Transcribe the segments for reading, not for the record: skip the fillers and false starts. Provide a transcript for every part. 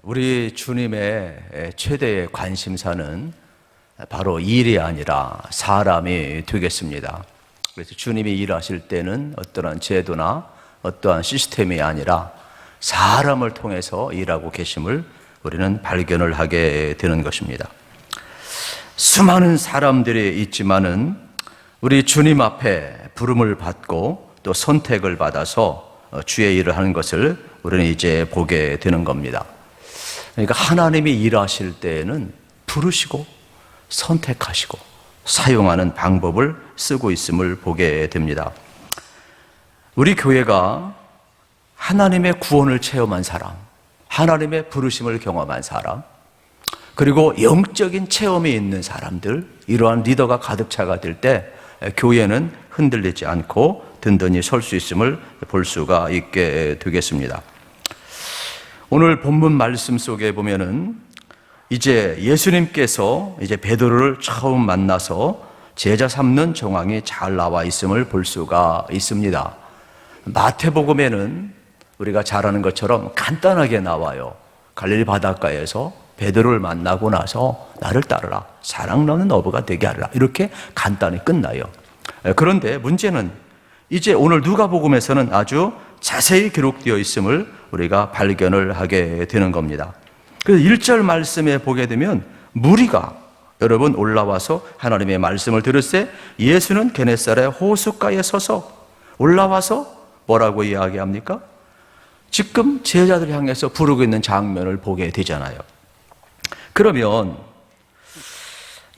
우리 주님의 최대의 관심사는 바로 일이 아니라 사람이 되겠습니다. 그래서 주님이 일하실 때는 어떠한 제도나 어떠한 시스템이 아니라 사람을 통해서 일하고 계심을 우리는 발견을 하게 되는 것입니다. 수많은 사람들이 있지만은 우리 주님 앞에 부름을 받고 또 선택을 받아서 주의 일을 하는 것을 우리는 이제 보게 되는 겁니다. 그러니까 하나님이 일하실 때에는 부르시고 선택하시고 사용하는 방법을 쓰고 있음을 보게 됩니다. 우리 교회가 하나님의 구원을 체험한 사람, 하나님의 부르심을 경험한 사람, 그리고 영적인 체험이 있는 사람들, 이러한 리더가 가득 차가 될 때 교회는 흔들리지 않고 든든히 설 수 있음을 볼 수가 있게 되겠습니다. 오늘 본문 말씀 속에 보면은 이제 예수님께서 이제 베드로를 처음 만나서 제자 삼는 정황이 잘 나와 있음을 볼 수가 있습니다. 마태복음에는 우리가 잘 아는 것처럼 간단하게 나와요. 갈릴리 바닷가에서 베드로를 만나고 나서 나를 따르라, 사랑 나는 어부가 되게 하리라, 이렇게 간단히 끝나요. 그런데 문제는 이제 오늘 누가복음에서는 아주 자세히 기록되어 있음을 우리가 발견을 하게 되는 겁니다. 그래서 1절 말씀에 보게 되면 무리가 여러분 올라와서 하나님의 말씀을 들을새 예수는 게네사렛 호숫가에 서서 올라와서 뭐라고 이야기합니까? 지금 제자들 향해서 부르고 있는 장면을 보게 되잖아요. 그러면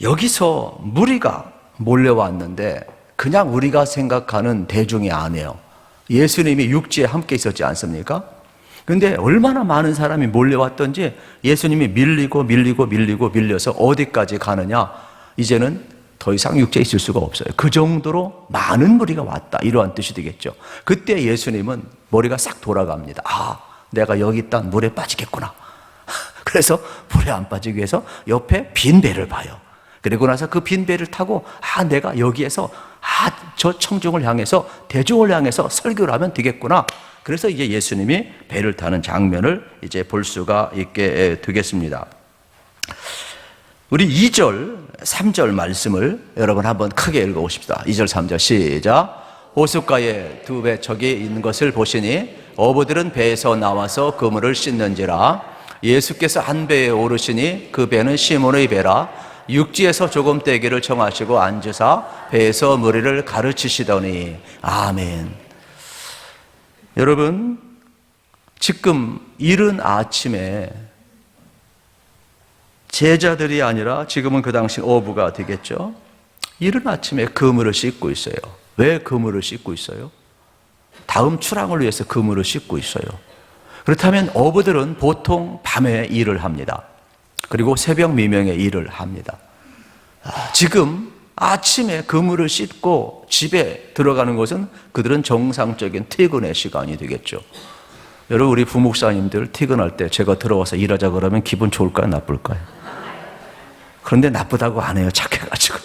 여기서 무리가 몰려왔는데 그냥 우리가 생각하는 대중이 아니에요. 예수님이 육지에 함께 있었지 않습니까? 근데 얼마나 많은 사람이 몰려왔던지 예수님이 밀려서 어디까지 가느냐, 이제는 더 이상 육지에 있을 수가 없어요. 그 정도로 많은 무리가 왔다, 이러한 뜻이 되겠죠. 그때 예수님은 머리가 싹 돌아갑니다. 아, 내가 여기 있다 물에 빠지겠구나. 그래서 물에 안 빠지기 위해서 옆에 빈 배를 봐요. 그리고 나서 그 빈 배를 타고 내가 여기에서 저 청중을 향해서, 대중을 향해서 설교를 하면 되겠구나. 그래서 이제 예수님이 배를 타는 장면을 이제 볼 수가 있게 되겠습니다. 우리 2절, 3절 말씀을 여러분 한번 크게 읽어보십시다. 2절, 3절 시작. 호숫가에 두 배척이 있는 것을 보시니 어부들은 배에서 나와서 그물을 씻는지라. 예수께서 한 배에 오르시니 그 배는 시몬의 배라. 육지에서 조금 떼기를 청하시고 앉으사 배에서 무리를 가르치시더니. 아멘. 여러분, 지금 이른 아침에 제자들이 아니라 지금은 그 당시 어부가 되겠죠. 이른 아침에 그물을 씻고 있어요. 왜 그물을 씻고 있어요? 다음 출항을 위해서 그물을 씻고 있어요. 그렇다면 어부들은 보통 밤에 일을 합니다. 그리고 새벽 미명에 일을 합니다. 지금 아침에 그물을 씻고 집에 들어가는 것은 그들은 정상적인 퇴근의 시간이 되겠죠. 여러분, 우리 부목사님들 퇴근할 때 제가 들어와서 일하자 그러면 기분 좋을까요, 나쁠까요? 그런데 나쁘다고 안 해요, 착해가지고.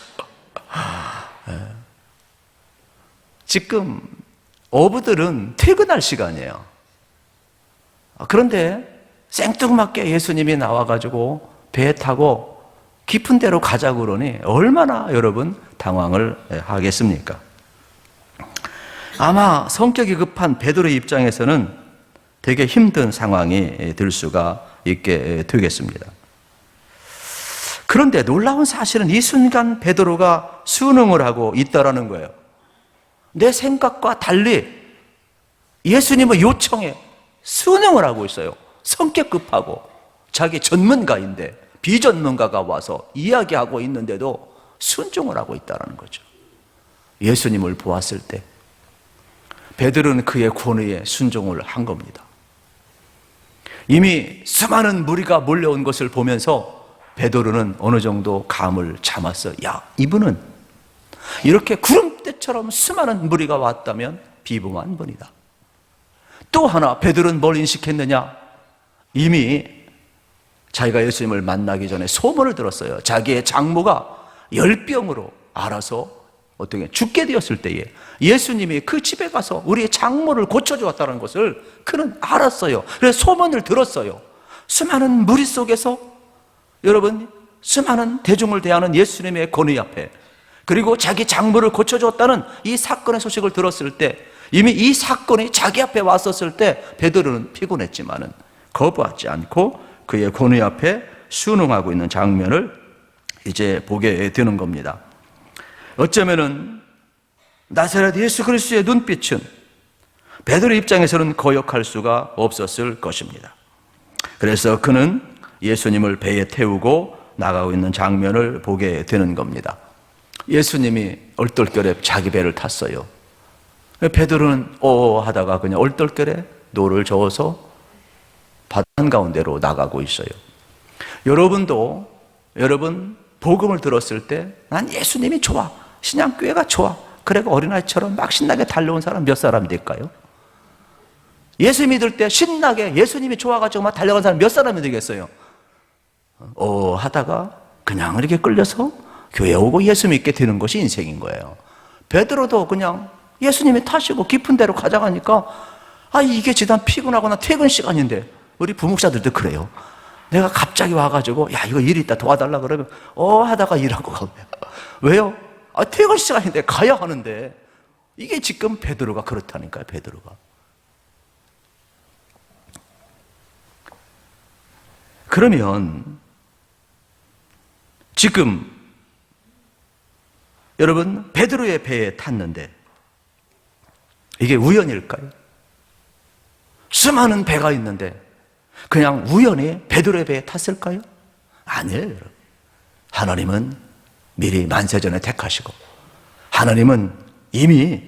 지금 어부들은 퇴근할 시간이에요. 그런데 생뚱맞게 예수님이 나와가지고 배 타고 깊은 데로 가자고 그러니 얼마나 여러분 당황을 하겠습니까? 아마 성격이 급한 베드로의 입장에서는 되게 힘든 상황이 될 수가 있게 되겠습니다. 그런데 놀라운 사실은 이 순간 베드로가 순응을 하고 있다라는 거예요. 내 생각과 달리 예수님의 요청에 순응을 하고 있어요. 성격 급하고 자기 전문가인데 비전문가가 와서 이야기하고 있는데도 순종을 하고 있다는 거죠. 예수님을 보았을 때 베드로는 그의 권위에 순종을 한 겁니다. 이미 수많은 무리가 몰려온 것을 보면서 베드로는 어느 정도 감을 잡았어. 야, 이분은 이렇게 구름대처럼 수많은 무리가 왔다면 비범한 분이다. 또 하나 베드로는 뭘 인식했느냐? 이미 자기가 예수님을 만나기 전에 소문을 들었어요. 자기의 장모가 열병으로 알아서 어떻게 죽게 되었을 때에 예수님이 그 집에 가서 우리의 장모를 고쳐주었다는 것을 그는 알았어요. 그래서 소문을 들었어요. 수많은 무리 속에서 여러분 수많은 대중을 대하는 예수님의 권위 앞에, 그리고 자기 장모를 고쳐주었다는 이 사건의 소식을 들었을 때, 이미 이 사건이 자기 앞에 왔었을 때 베드로는 피곤했지만은 거부하지 않고 그의 권위 앞에 순응하고 있는 장면을 이제 보게 되는 겁니다. 어쩌면은 나사렛 예수 그리스도의 눈빛은 베드로 입장에서는 거역할 수가 없었을 것입니다. 그래서 그는 예수님을 배에 태우고 나가고 있는 장면을 보게 되는 겁니다. 예수님이 얼떨결에 자기 배를 탔어요. 베드로는 하다가 그냥 얼떨결에 노를 저어서 바다 한가운데로 나가고 있어요. 여러분도 여러분 복음을 들었을 때 난 예수님이 좋아, 신앙교회가 좋아, 그래가 어린아이처럼 막 신나게 달려온 사람 몇 사람 될까요? 예수 믿을 때 신나게 예수님이 좋아가지고 막 달려간 사람 몇 사람이 되겠어요? 하다가 그냥 이렇게 끌려서 교회 오고 예수 믿게 되는 것이 인생인 거예요. 베드로도 그냥 예수님이 타시고 깊은 데로 가져가니까 이게 지난 피곤하거나 퇴근 시간인데, 우리 부목사들도 그래요. 내가 갑자기 와가지고 이거 일 있다 도와달라 그러면 하다가 일하고 가고요. 왜요? 퇴근 시간인데 가야 하는데. 이게 지금 베드로가 그렇다니까요. 베드로가. 그러면 지금 여러분 베드로의 배에 탔는데 이게 우연일까요? 수많은 배가 있는데 그냥 우연히 베드로의 배에 탔을까요? 아니에요, 여러분. 하나님은 미리 만세전에 택하시고 하나님은 이미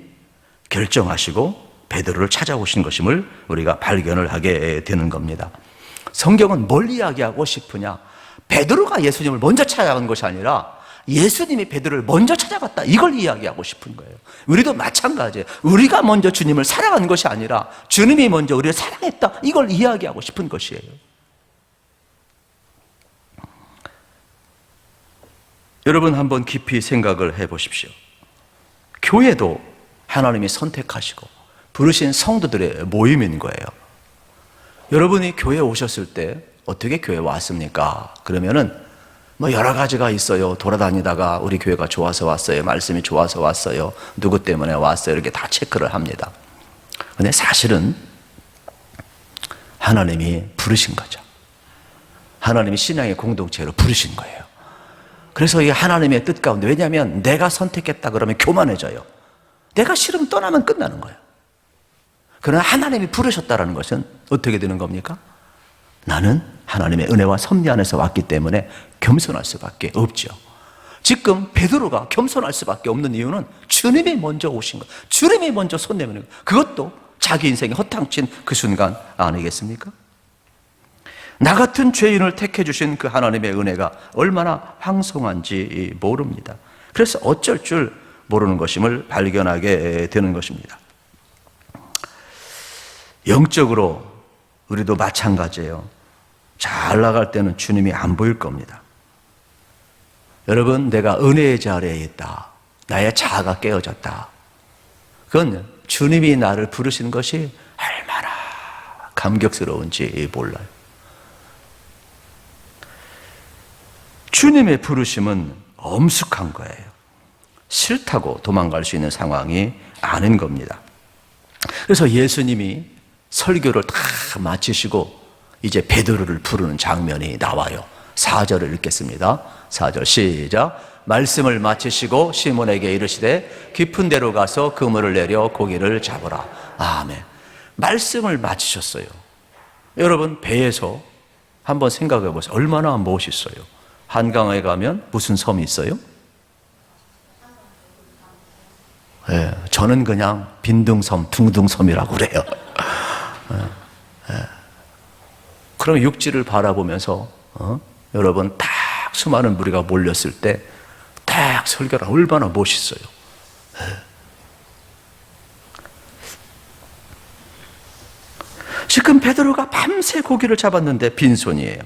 결정하시고 베드로를 찾아오신 것임을 우리가 발견을 하게 되는 겁니다. 성경은 뭘 이야기하고 싶으냐? 베드로가 예수님을 먼저 찾아간 것이 아니라 예수님이 베드로를 먼저 찾아갔다, 이걸 이야기하고 싶은 거예요. 우리도 마찬가지예요. 우리가 먼저 주님을 사랑한 것이 아니라 주님이 먼저 우리를 사랑했다, 이걸 이야기하고 싶은 것이에요. 여러분 한번 깊이 생각을 해보십시오. 교회도 하나님이 선택하시고 부르신 성도들의 모임인 거예요. 여러분이 교회에 오셨을 때 어떻게 교회에 왔습니까? 그러면은 여러 가지가 있어요. 돌아다니다가 우리 교회가 좋아서 왔어요, 말씀이 좋아서 왔어요, 누구 때문에 왔어요, 이렇게 다 체크를 합니다. 근데 사실은 하나님이 부르신 거죠. 하나님이 신앙의 공동체로 부르신 거예요. 그래서 이 하나님의 뜻 가운데, 왜냐하면 내가 선택했다 그러면 교만해져요. 내가 싫으면 떠나면 끝나는 거예요. 그러나 하나님이 부르셨다는 것은 어떻게 되는 겁니까? 나는 하나님의 은혜와 섭리 안에서 왔기 때문에 겸손할 수밖에 없죠. 지금 베드로가 겸손할 수밖에 없는 이유는 주님이 먼저 오신 것, 주님이 먼저 손 내미는 것, 그것도 자기 인생이 허탕친 그 순간 아니겠습니까? 나 같은 죄인을 택해 주신 그 하나님의 은혜가 얼마나 황송한지 모릅니다. 그래서 어쩔 줄 모르는 것임을 발견하게 되는 것입니다. 영적으로 우리도 마찬가지예요. 잘 나갈 때는 주님이 안 보일 겁니다. 여러분, 내가 은혜의 자리에 있다, 나의 자아가 깨어졌다, 그건 주님이 나를 부르신 것이 얼마나 감격스러운지 몰라요. 주님의 부르심은 엄숙한 거예요. 싫다고 도망갈 수 있는 상황이 아닌 겁니다. 그래서 예수님이 설교를 다 마치시고 이제 베드로를 부르는 장면이 나와요. 4절을 읽겠습니다. 4절 시작. 말씀을 마치시고 시몬에게 이르시되 깊은 데로 가서 그물을 내려 고기를 잡으라. 아멘. 말씀을 마치셨어요. 여러분, 배에서 한번 생각해 보세요. 얼마나 멋있어요. 한강에 가면 무슨 섬이 있어요? 네, 저는 그냥 빈둥섬, 둥둥섬이라고 그래요. 그럼 육지를 바라보면서 여러분 딱 수많은 무리가 몰렸을 때 딱 설교가 얼마나 멋있어요. 지금 베드로가 밤새 고기를 잡았는데 빈손이에요.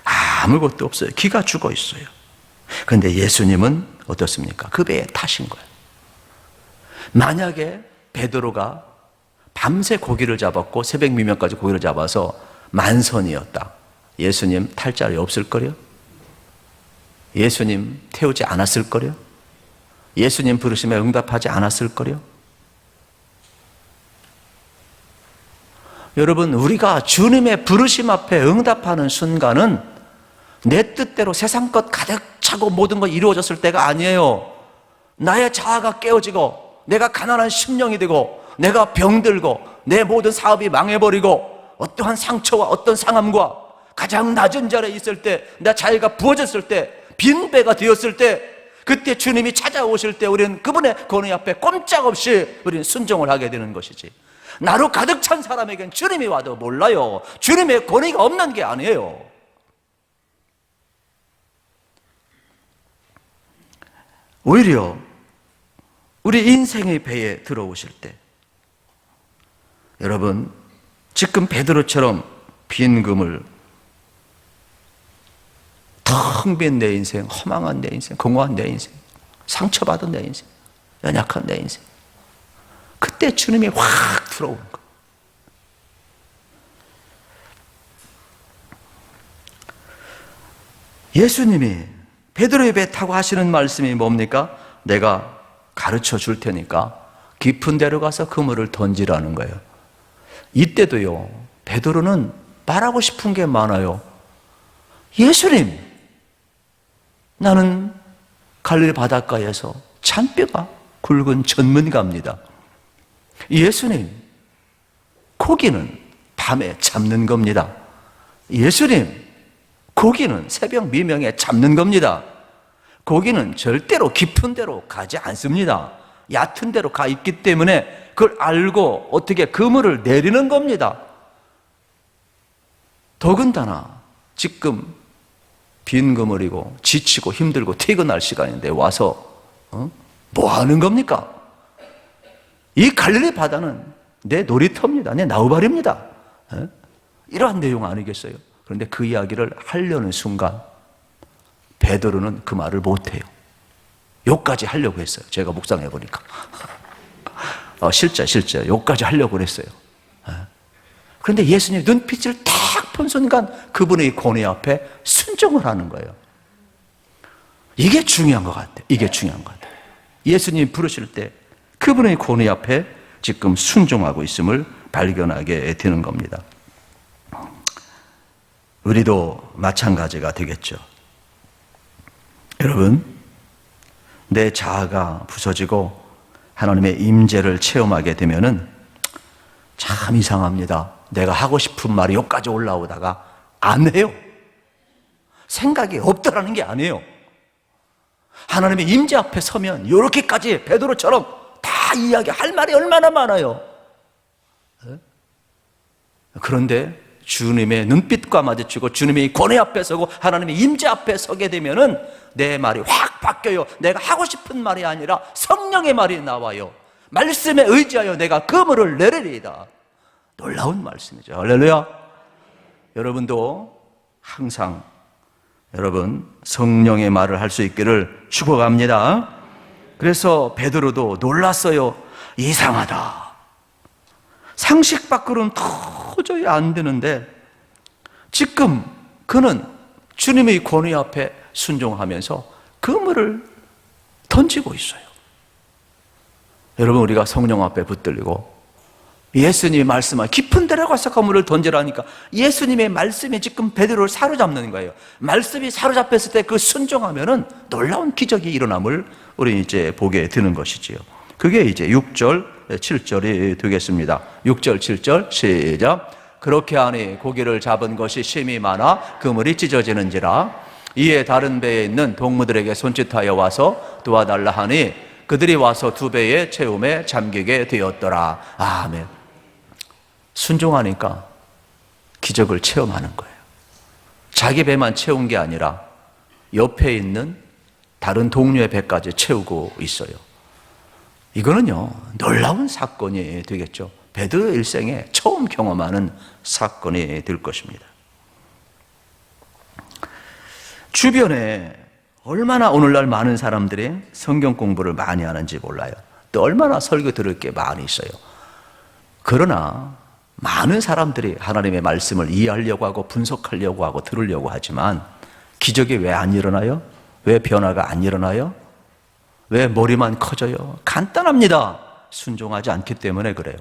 아무것도 없어요. 기가 죽어 있어요. 그런데 예수님은 어떻습니까? 그 배에 타신 거예요. 만약에 베드로가 밤새 고기를 잡았고 새벽 미명까지 고기를 잡아서 만선이었다. 예수님 탈 자리 없을 거려? 예수님 태우지 않았을 거려? 예수님 부르심에 응답하지 않았을 거려? 여러분, 우리가 주님의 부르심 앞에 응답하는 순간은 내 뜻대로 세상 것 가득 차고 모든 것 이루어졌을 때가 아니에요. 나의 자아가 깨어지고 내가 가난한 심령이 되고 내가 병들고 내 모든 사업이 망해버리고 어떠한 상처와 어떤 상함과 가장 낮은 자리에 있을 때, 내 자유가 부어졌을 때, 빈 배가 되었을 때, 그때 주님이 찾아오실 때 우리는 그분의 권위 앞에 꼼짝없이 우리는 순종을 하게 되는 것이지, 나로 가득 찬 사람에겐 주님이 와도 몰라요. 주님의 권위가 없는 게 아니에요. 오히려 우리 인생의 배에 들어오실 때, 여러분, 지금 베드로처럼 빈 금을, 텅 빈 내 인생, 허망한 내 인생, 공허한 내 인생, 상처받은 내 인생, 연약한 내 인생, 그때 주님이 확 들어오는 거예요. 예수님이 베드로의 배 타고 하시는 말씀이 뭡니까? 내가 가르쳐 줄 테니까 깊은 데로 가서 그물을 던지라는 거예요. 이때도요, 베드로는 말하고 싶은 게 많아요. 예수님, 나는 갈릴리 바닷가에서 잔뼈가 굵은 전문가입니다. 예수님, 고기는 밤에 잡는 겁니다. 예수님, 고기는 새벽 미명에 잡는 겁니다. 고기는 절대로 깊은 데로 가지 않습니다. 얕은 데로 가 있기 때문에 그걸 알고 어떻게 그물을 내리는 겁니다. 더군다나 지금 빈 그물이고 지치고 힘들고 퇴근할 시간인데 와서 뭐 하는 겁니까? 이 갈릴리 바다는 내 놀이터입니다. 내 나우발입니다. 이러한 내용 아니겠어요? 그런데 그 이야기를 하려는 순간 베드로는 그 말을 못해요. 욕까지 하려고 했어요. 제가 묵상해 보니까 실제 욕까지 하려고 그랬어요. 그런데 예수님 눈빛을 딱 본 순간 그분의 권위 앞에 순종을 하는 거예요. 이게 중요한 것 같아요. 이게 중요한 것 같아요. 예수님 부르실 때 그분의 권위 앞에 지금 순종하고 있음을 발견하게 되는 겁니다. 우리도 마찬가지가 되겠죠. 여러분, 내 자아가 부서지고 하나님의 임재를 체험하게 되면은 참 이상합니다. 내가 하고 싶은 말이 여기까지 올라오다가 안 해요. 생각이 없더라는 게 아니에요. 하나님의 임재 앞에 서면 이렇게까지 베드로처럼 다 이야기할 말이 얼마나 많아요. 그런데 주님의 눈빛과 마주치고 주님의 권위 앞에 서고 하나님의 임재 앞에 서게 되면은 내 말이 확 바뀌어요. 내가 하고 싶은 말이 아니라 성령의 말이 나와요. 말씀에 의지하여 내가 그물을 내리리이다. 놀라운 말씀이죠. 할렐루야. 여러분도 항상 여러분 성령의 말을 할 수 있기를 축복합니다. 그래서 베드로도 놀랐어요. 이상하다. 상식 밖으로는 도저히 안 되는데 지금 그는 주님의 권위 앞에 순종하면서 그물을 던지고 있어요. 여러분, 우리가 성령 앞에 붙들리고 예수님이 말씀하신 깊은 데로 가서 그물을 던지라니까 예수님의 말씀이 지금 베드로를 사로잡는 거예요. 말씀이 사로잡혔을 때 그 순종하면은 놀라운 기적이 일어남을 우리 이제 보게 되는 것이지요. 그게 이제 6절, 7절이 되겠습니다. 6절, 7절 시작. 그렇게 하니 고기를 잡은 것이 심히 많아 그물이 찢어지는지라. 이에 다른 배에 있는 동무들에게 손짓하여 와서 도와달라 하니 그들이 와서 두 배의 채움에 잠기게 되었더라. 아멘. 순종하니까 기적을 체험하는 거예요. 자기 배만 채운 게 아니라 옆에 있는 다른 동료의 배까지 채우고 있어요. 이거는요, 놀라운 사건이 되겠죠. 베드로 일생에 처음 경험하는 사건이 될 것입니다. 주변에 얼마나 오늘날 많은 사람들이 성경 공부를 많이 하는지 몰라요. 또 얼마나 설교 들을 게 많이 있어요. 그러나 많은 사람들이 하나님의 말씀을 이해하려고 하고 분석하려고 하고 들으려고 하지만 기적이 왜 안 일어나요? 왜 변화가 안 일어나요? 왜 머리만 커져요? 간단합니다. 순종하지 않기 때문에 그래요.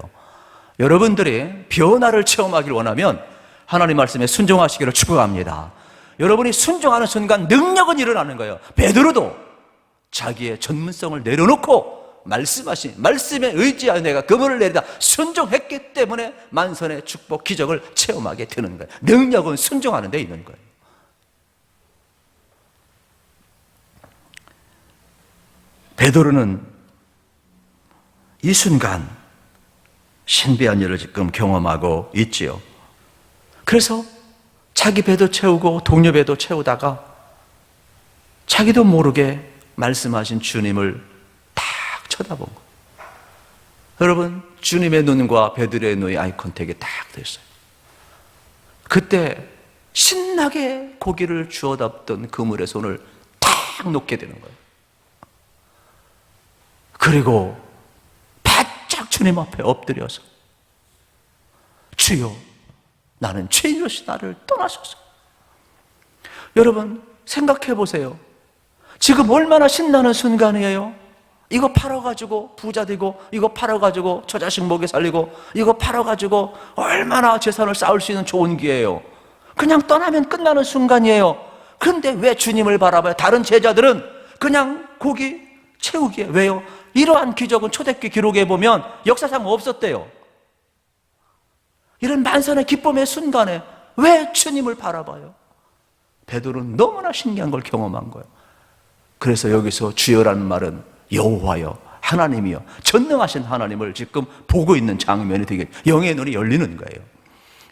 여러분들이 변화를 체험하길 원하면 하나님 말씀에 순종하시기를 축복합니다. 여러분이 순종하는 순간 능력은 일어나는 거예요. 베드로도 자기의 전문성을 내려놓고 말씀하신 말씀에 의지하여 내가 그물을 내리다 순종했기 때문에 만선의 축복 기적을 체험하게 되는 거예요. 능력은 순종하는 데 있는 거예요. 베드로는 이 순간 신비한 일을 지금 경험하고 있지요. 그래서 자기 배도 채우고 동료 배도 채우다가 자기도 모르게 말씀하신 주님을 딱 쳐다본 거예요. 여러분, 주님의 눈과 베드로의 눈이 아이 컨택이 딱 됐어요. 그때 신나게 고기를 주워 담던 그물에 손을 탁 놓게 되는 거예요. 그리고 바짝 주님 앞에 엎드려서 주여, 나는 죄인으로서 나를 떠나소서. 여러분 생각해 보세요. 지금 얼마나 신나는 순간이에요. 이거 팔아가지고 부자 되고, 이거 팔아가지고 저 자식 먹여 살리고, 이거 팔아가지고 얼마나 재산을 쌓을 수 있는 좋은 기회예요. 그냥 떠나면 끝나는 순간이에요. 그런데 왜 주님을 바라봐요? 다른 제자들은 그냥 고기 채우기에. 왜요? 이러한 기적은 초대교회 기록에 보면 역사상 없었대요. 이런 만선의 기쁨의 순간에 왜 주님을 바라봐요? 베드로는 너무나 신기한 걸 경험한 거예요. 그래서 여기서 주여라는 말은 여호와여, 하나님이여, 전능하신 하나님을 지금 보고 있는 장면이 되게 영의 눈이 열리는 거예요.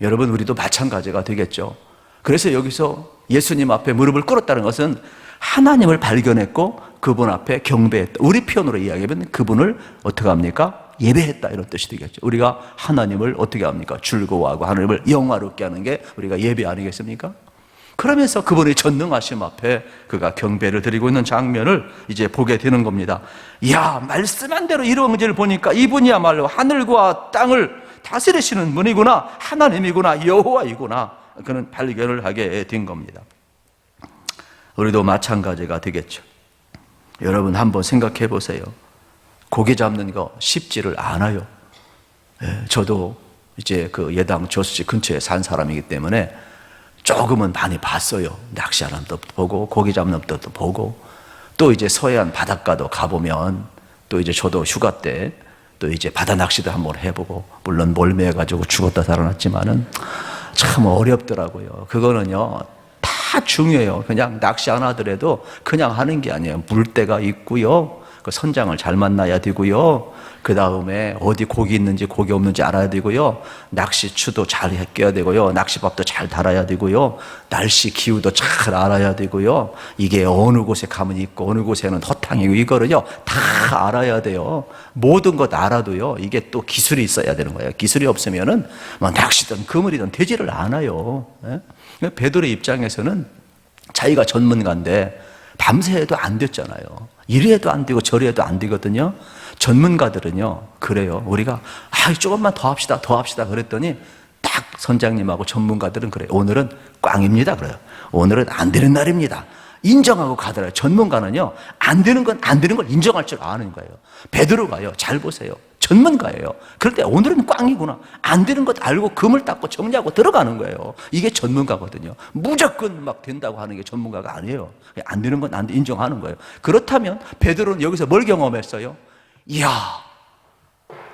여러분, 우리도 마찬가지가 되겠죠. 그래서 여기서 예수님 앞에 무릎을 꿇었다는 것은 하나님을 발견했고 그분 앞에 경배했다. 우리 표현으로 이야기하면 그분을 어떻게 합니까? 예배했다, 이런 뜻이 되겠죠. 우리가 하나님을 어떻게 합니까? 즐거워하고 하나님을 영화롭게 하는 게 우리가 예배 아니겠습니까? 그러면서 그분의 전능하심 앞에 그가 경배를 드리고 있는 장면을 이제 보게 되는 겁니다. 이야, 말씀한 대로 이루어진 일을 보니까 이분이야말로 하늘과 땅을 다스리시는 분이구나, 하나님이구나, 여호와이구나, 그는 발견을 하게 된 겁니다. 우리도 마찬가지가 되겠죠. 여러분 한번 생각해 보세요. 고기 잡는 거 쉽지를 않아요. 저도 이제 그 예당 조수지 근처에 산 사람이기 때문에 조금은 많이 봤어요. 낚시하는 것도 보고 고기 잡는 것도 보고, 또 이제 서해안 바닷가도 가보면, 또 이제 저도 휴가 때 또 이제 바다 낚시도 한번 해보고, 물론 몰매해가지고 죽었다 살아났지만은 참 어렵더라고요. 그거는요 다 중요해요. 그냥 낚시 안 하더라도 그냥 하는 게 아니에요. 물때가 있고요, 그 선장을 잘 만나야 되고요, 그 다음에 어디 고기 있는지 고기 없는지 알아야 되고요, 낚시추도 잘 껴야 되고요, 낚시밥도 잘 달아야 되고요, 날씨 기후도 잘 알아야 되고요, 이게 어느 곳에 가면 있고 어느 곳에는 허탕이고, 이거를요 다 알아야 돼요. 모든 것 알아도요 이게 또 기술이 있어야 되는 거예요. 기술이 없으면은 뭐 낚시든 그물이든 되지를 않아요. 베드로 입장에서는 자기가 전문가인데 밤새도 안 됐잖아요. 이리 해도 안 되고 저리 해도 안 되거든요. 전문가들은요 그래요. 우리가 조금만 더 합시다 그랬더니 딱 선장님하고 전문가들은 그래요. 오늘은 꽝입니다 그래요. 오늘은 안 되는 날입니다. 인정하고 가더라고요. 전문가는요 안 되는 건 안 되는 걸 인정할 줄 아는 거예요. 베드로가요, 잘 보세요, 전문가예요. 그럴 때 오늘은 꽝이구나, 안 되는 것 알고 금을 닦고 정리하고 들어가는 거예요. 이게 전문가거든요. 무조건 막 된다고 하는 게 전문가가 아니에요. 안 되는 건 안 돼, 인정하는 거예요. 그렇다면 베드로는 여기서 뭘 경험했어요? 이야,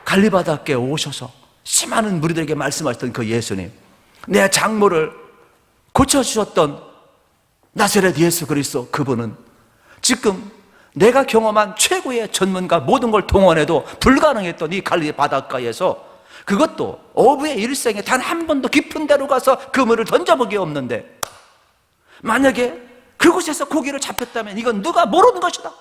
갈리바닷가에 오셔서 수많은 무리들에게 말씀하셨던 그 예수님, 내 장모를 고쳐주셨던 나사렛 예수 그리스도, 그분은 지금 내가 경험한 최고의 전문가, 모든 걸 동원해도 불가능했던 이 갈릴리 바닷가에서, 그것도 어부의 일생에 단 한 번도 깊은 데로 가서 그물을 던져본 게 없는데, 만약에 그곳에서 고기를 잡혔다면 이건 누가 모르는 것이다.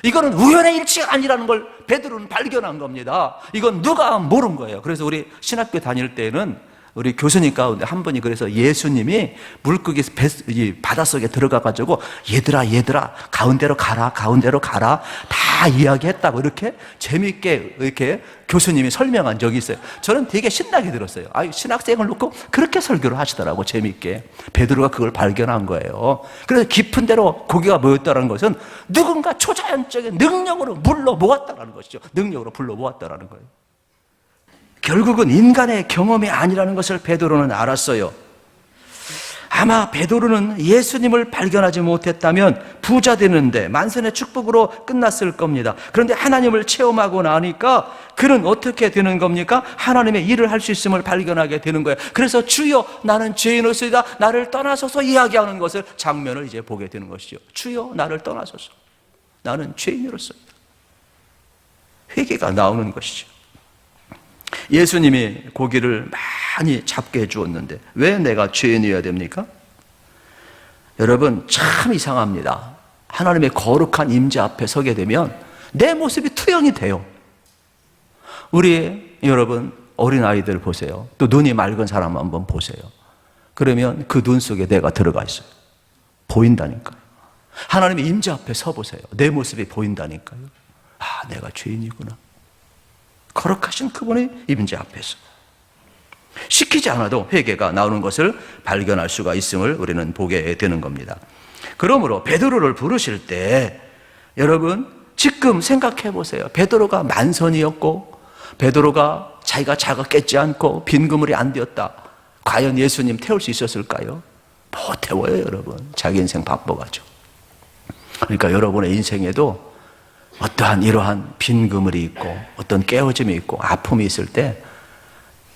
이거는 우연의 일치가 아니라는 걸 베드로는 발견한 겁니다. 이건 누가 모른 거예요. 그래서 우리 신학교 다닐 때는 우리 교수님 가운데 한 분이 그래서 예수님이 물고기 바닷속에 들어가가지고 얘들아 가운데로 가라, 다 다 이야기했다고 이렇게 재미있게 이렇게 교수님이 설명한 적이 있어요. 저는 되게 신나게 들었어요. 신학생을 놓고 그렇게 설교를 하시더라고, 재미있게. 베드로가 그걸 발견한 거예요. 그래서 깊은 데로 고개가 모였다는 것은 누군가 초자연적인 능력으로 물러 모았다는 것이죠. 능력으로 불러 모았다는 거예요. 결국은 인간의 경험이 아니라는 것을 베드로는 알았어요. 아마 베드로는 예수님을 발견하지 못했다면 부자 되는데 만선의 축복으로 끝났을 겁니다. 그런데 하나님을 체험하고 나니까 그는 어떻게 되는 겁니까? 하나님의 일을 할 수 있음을 발견하게 되는 거예요. 그래서 주여 나는 죄인으로서이다, 나를 떠나소서 이야기하는 것을, 장면을 이제 보게 되는 것이죠. 주여 나를 떠나소서, 나는 죄인으로서이다. 회개가 나오는 것이죠. 예수님이 고기를 많이 잡게 해주었는데 왜 내가 죄인이어야 됩니까? 여러분, 참 이상합니다. 하나님의 거룩한 임재 앞에 서게 되면 내 모습이 투영이 돼요. 우리 여러분 어린아이들 보세요. 또 눈이 맑은 사람 한번 보세요. 그러면 그 눈 속에 내가 들어가 있어요. 보인다니까요. 하나님의 임재 앞에 서 보세요. 내 모습이 보인다니까요. 내가 죄인이구나. 거룩하신 그분의 임재 앞에서 시키지 않아도 회개가 나오는 것을 발견할 수가 있음을 우리는 보게 되는 겁니다. 그러므로 베드로를 부르실 때 여러분 지금 생각해 보세요. 베드로가 만선이었고 베드로가 자기가 자가 깼지 않고 빈 그물이 안 되었다. 과연 예수님 태울 수 있었을까요? 못 태워요, 여러분. 자기 인생 바빠가지고. 그러니까 여러분의 인생에도 어떠한 이러한 빈 그물이 있고 어떤 깨어짐이 있고 아픔이 있을 때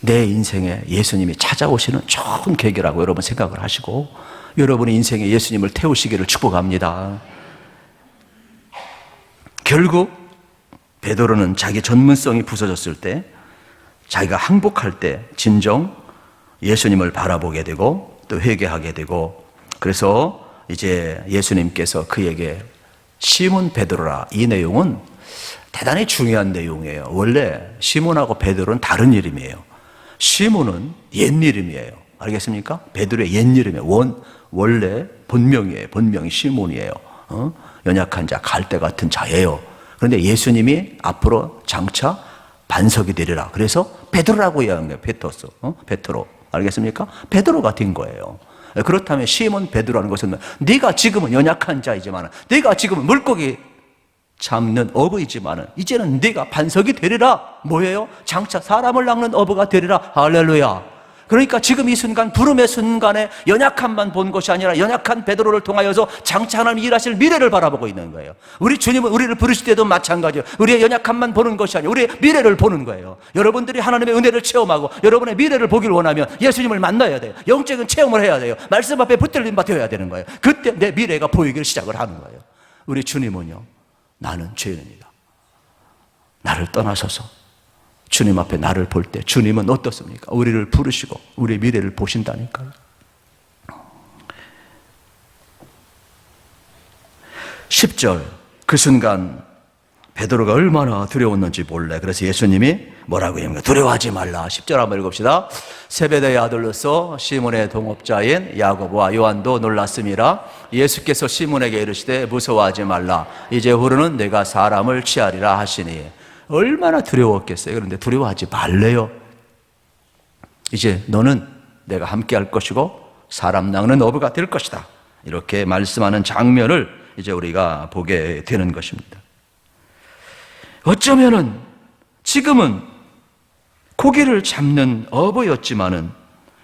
내 인생에 예수님이 찾아오시는 좋은 계기라고 여러분 생각을 하시고 여러분의 인생에 예수님을 태우시기를 축복합니다. 결국 베드로는 자기 전문성이 부서졌을 때, 자기가 항복할 때 진정 예수님을 바라보게 되고 또 회개하게 되고, 그래서 이제 예수님께서 그에게 시몬 베드로라, 이 내용은 대단히 중요한 내용이에요. 원래 시몬하고 베드로는 다른 이름이에요. 시몬은 옛 이름이에요. 알겠습니까? 베드로의 옛 이름이에요. 원래 본명이에요. 본명이 시몬이에요. 연약한 자, 갈대 같은 자예요. 그런데 예수님이 앞으로 장차 반석이 되리라. 그래서 베드로라고 이야기한 거예요. 베드로. 알겠습니까? 베드로가 된 거예요. 그렇다면 시몬 베드로라는 것은 네가 지금은 연약한 자이지만, 네가 지금은 물고기 잡는 어부이지만 이제는 네가 반석이 되리라. 뭐예요? 장차 사람을 낚는 어부가 되리라. 할렐루야. 그러니까 지금 이 순간, 부름의 순간에 연약함만 본 것이 아니라 연약한 베드로를 통하여서 장차 하나님 일하실 미래를 바라보고 있는 거예요. 우리 주님은 우리를 부르실 때도 마찬가지예요. 우리의 연약함만 보는 것이 아니라 우리의 미래를 보는 거예요. 여러분들이 하나님의 은혜를 체험하고 여러분의 미래를 보길 원하면 예수님을 만나야 돼요. 영적인 체험을 해야 돼요. 말씀 앞에 붙들림 받아야 되는 거예요. 그때 내 미래가 보이기를 시작을 하는 거예요. 우리 주님은요, 나는 죄인입니다. 나를 떠나서서 주님 앞에 나를 볼 때 주님은 어떻습니까? 우리를 부르시고 우리의 미래를 보신다니까요. 10절, 그 순간 베드로가 얼마나 두려웠는지 몰래. 그래서 예수님이 뭐라고 합니까? 두려워하지 말라. 10절 한번 읽읍시다. 세베대의 아들로서 시몬의 동업자인 야고보와 요한도 놀랐음이라. 예수께서 시몬에게 이르시되 무서워하지 말라. 이제 후로는 내가 사람을 취하리라 하시니. 얼마나 두려웠겠어요. 그런데 두려워하지 말래요. 이제 너는 내가 함께 할 것이고 사람 낚는 어부가 될 것이다. 이렇게 말씀하는 장면을 이제 우리가 보게 되는 것입니다. 어쩌면은 지금은 고기를 잡는 어부였지만은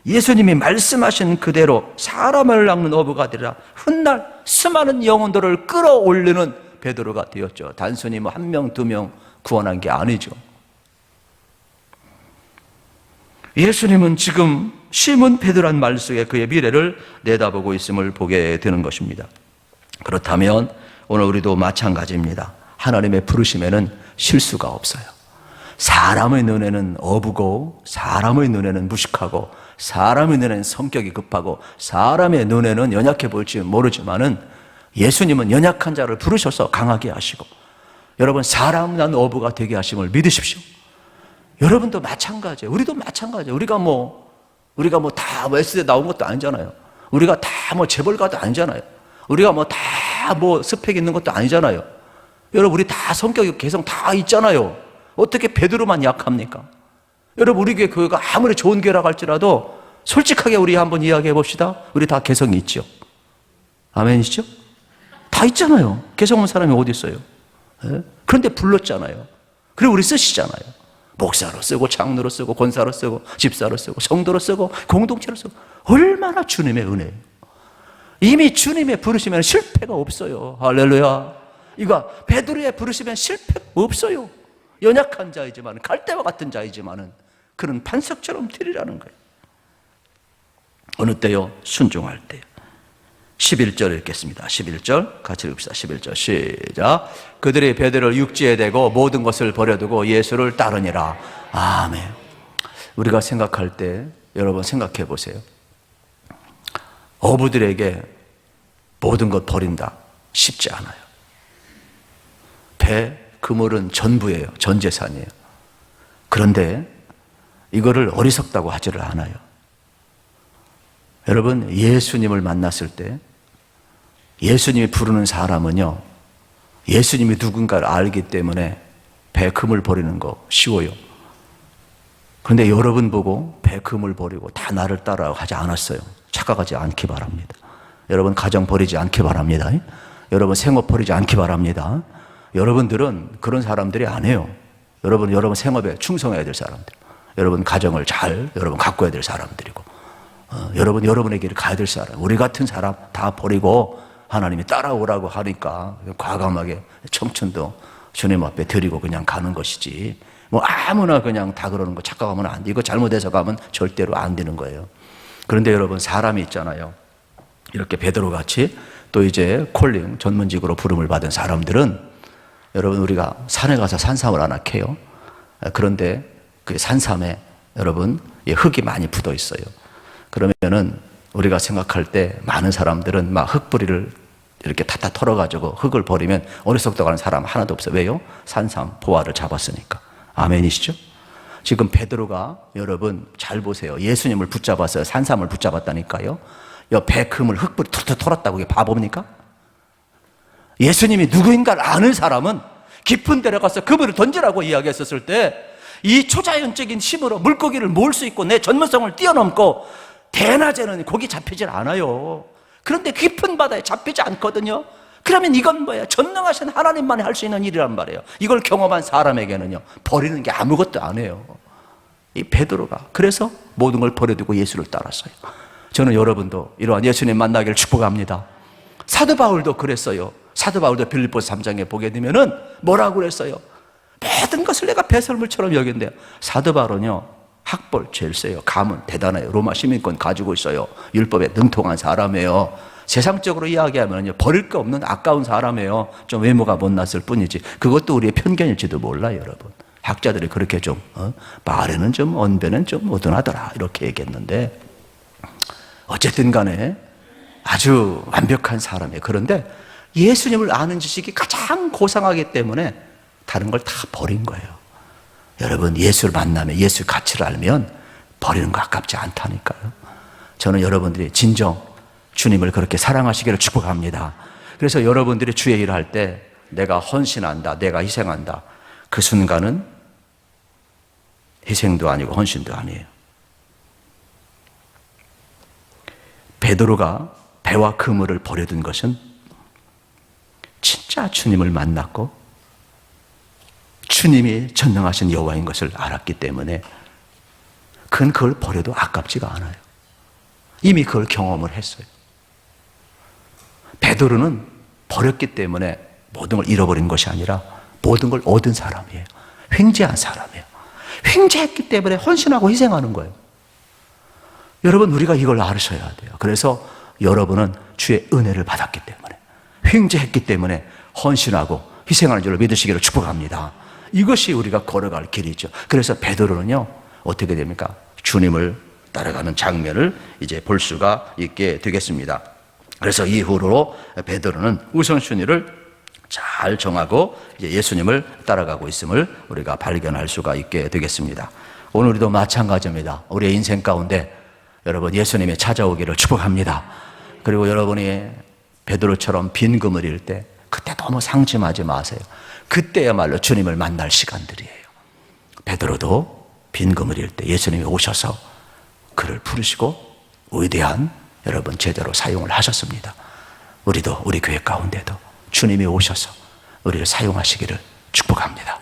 예수님이 말씀하신 그대로 사람을 낚는 어부가 되리라. 훗날 수많은 영혼들을 끌어올리는 베드로가 되었죠. 단순히 뭐 한 명, 두 명 구원한 게 아니죠. 예수님은 지금 시몬 베드로란 말 속에 그의 미래를 내다보고 있음을 보게 되는 것입니다. 그렇다면 오늘 우리도 마찬가지입니다. 하나님의 부르심에는 실수가 없어요. 사람의 눈에는 어부고, 사람의 눈에는 무식하고, 사람의 눈에는 성격이 급하고, 사람의 눈에는 연약해 보일지 모르지만은 예수님은 연약한 자를 부르셔서 강하게 하시고, 여러분 사람 난 어부가 되게 하심을 믿으십시오. 여러분도 마찬가지예요. 우리도 마찬가지예요. 우리가 다 S대 나온 것도 아니잖아요. 우리가 다 재벌가도 아니잖아요. 우리가 다 스펙 있는 것도 아니잖아요. 여러분, 우리 다 성격이 개성 다 있잖아요. 어떻게 베드로만 약합니까? 여러분, 우리 교회가 아무리 좋은 교회라고 할지라도 솔직하게 우리 한번 이야기해 봅시다. 우리 다 개성이 있죠. 아멘이시죠? 다 있잖아요. 개성 없는 사람이 어디 있어요? 예? 그런데 불렀잖아요. 그리고 우리 쓰시잖아요. 목사로 쓰고 장로로 쓰고 권사로 쓰고 집사로 쓰고 성도로 쓰고 공동체로 쓰고. 얼마나 주님의 은혜예요. 이미 주님의 부르시면 실패가 없어요. 할렐루야. 이거 베드로의 부르시면 실패가 없어요. 연약한 자이지만, 갈대와 같은 자이지만은 그는 반석처럼 되리라는 거예요. 어느 때요? 순종할 때요. 11절 읽겠습니다. 11절 같이 읽읍시다. 11절 시작. 그들이 베드로를 육지에 대고 모든 것을 버려두고 예수를 따르니라. 아멘. 우리가 생각할 때 여러분 생각해 보세요. 어부들에게 모든 것 버린다 쉽지 않아요. 배, 그물은 전부예요. 전 재산이에요. 그런데 이거를 어리석다고 하지를 않아요. 여러분, 예수님을 만났을 때 예수님이 부르는 사람은요, 예수님이 누군가를 알기 때문에 배 그물 버리는 거 쉬워요. 그런데 여러분 보고 배 그물 버리고 다 나를 따라 하지 않았어요. 착각하지 않기 바랍니다. 여러분 가정 버리지 않기 바랍니다. 여러분 생업 버리지 않기 바랍니다. 여러분들은 그런 사람들이 아니에요. 여러분 생업에 충성해야 될 사람들, 여러분 가정을 잘 여러분 가꿔야 될 사람들이고, 여러분의 길을 가야 될 사람, 우리 같은 사람 다 버리고 하나님이 따라오라고 하니까 과감하게 청춘도 주님 앞에 드리고 그냥 가는 것이지, 뭐 아무나 그냥 다 그러는 거 착각하면 안 돼. 이거 잘못해서 가면 절대로 안 되는 거예요. 그런데 여러분, 사람이 있잖아요. 이렇게 베드로 같이 또 이제 콜링 전문직으로 부름을 받은 사람들은, 여러분 우리가 산에 가서 산삼을 하나 캐요. 그런데 그 산삼에 여러분 흙이 많이 붙어 있어요. 그러면은 우리가 생각할 때 많은 사람들은 막 흙뿌리를 이렇게 탔다 털어가지고 흙을 버리면 어리석다고 하는 사람 하나도 없어요. 왜요? 산삼 포화를 잡았으니까. 아멘이시죠? 지금 베드로가 여러분 잘 보세요. 예수님을 붙잡았어요. 산삼을 붙잡았다니까요. 배 그물 흙뿌리 툭툭 털었다고 이게 바보입니까? 예수님이 누구인가를 아는 사람은 깊은 데로 가서 그물을 던지라고 이야기했었을 때 이 초자연적인 힘으로 물고기를 모을 수 있고 내 전문성을 뛰어넘고 대낮에는 고기 잡히질 않아요. 그런데 깊은 바다에 잡히지 않거든요. 그러면 이건 뭐예요? 전능하신 하나님만이 할 수 있는 일이란 말이에요. 이걸 경험한 사람에게는요, 버리는 게 아무것도 아니에요. 이 베드로가 그래서 모든 걸 버려두고 예수를 따랐어요. 저는 여러분도 이러한 예수님 만나기를 축복합니다. 사도 바울도 그랬어요. 사도 바울도 빌립보서 3장에 보게 되면은 뭐라고 그랬어요? 모든 것을 내가 배설물처럼 여긴대요. 사도 바울은요, 학벌 제일 세요. 가문 대단해요. 로마 시민권 가지고 있어요. 율법에 능통한 사람이에요. 세상적으로 이야기하면요, 버릴 거 없는 아까운 사람이에요. 좀 외모가 못났을 뿐이지. 그것도 우리의 편견일지도 몰라요, 여러분. 학자들이 그렇게 좀 말에는 좀 언변은 좀 어둔하더라 이렇게 얘기했는데, 어쨌든 간에 아주 완벽한 사람이에요. 그런데 예수님을 아는 지식이 가장 고상하기 때문에 다른 걸 다 버린 거예요. 여러분, 예수를 만나면, 예수의 가치를 알면 버리는 거 아깝지 않다니까요. 저는 여러분들이 진정 주님을 그렇게 사랑하시기를 축복합니다. 그래서 여러분들이 주의 일을 할 때 내가 헌신한다, 내가 희생한다, 그 순간은 희생도 아니고 헌신도 아니에요. 베드로가 배와 그물을 버려둔 것은 진짜 주님을 만났고 주님이 전능하신 여호와인 것을 알았기 때문에 그는 그걸 버려도 아깝지가 않아요. 이미 그걸 경험을 했어요. 베드로는 버렸기 때문에 모든 걸 잃어버린 것이 아니라 모든 걸 얻은 사람이에요. 횡재한 사람이에요. 횡재했기 때문에 헌신하고 희생하는 거예요. 여러분, 우리가 이걸 알으셔야 돼요. 그래서 여러분은 주의 은혜를 받았기 때문에, 횡재했기 때문에 헌신하고 희생하는 줄을 믿으시기를 축복합니다. 이것이 우리가 걸어갈 길이죠. 그래서 베드로는요, 어떻게 됩니까? 주님을 따라가는 장면을 이제 볼 수가 있게 되겠습니다. 그래서 이후로 베드로는 우선순위를 잘 정하고 이제 예수님을 따라가고 있음을 우리가 발견할 수가 있게 되겠습니다. 오늘도 마찬가지입니다. 우리의 인생 가운데 여러분 예수님이 찾아오기를 축복합니다. 그리고 여러분이 베드로처럼 빈 그물일 때 그때 너무 상심하지 마세요. 그때야말로 주님을 만날 시간들이에요. 베드로도 빈금을 잃을 때 예수님이 오셔서 그를 부르시고 위대한 여러분 제대로 사용을 하셨습니다. 우리도 우리 교회 가운데도 주님이 오셔서 우리를 사용하시기를 축복합니다.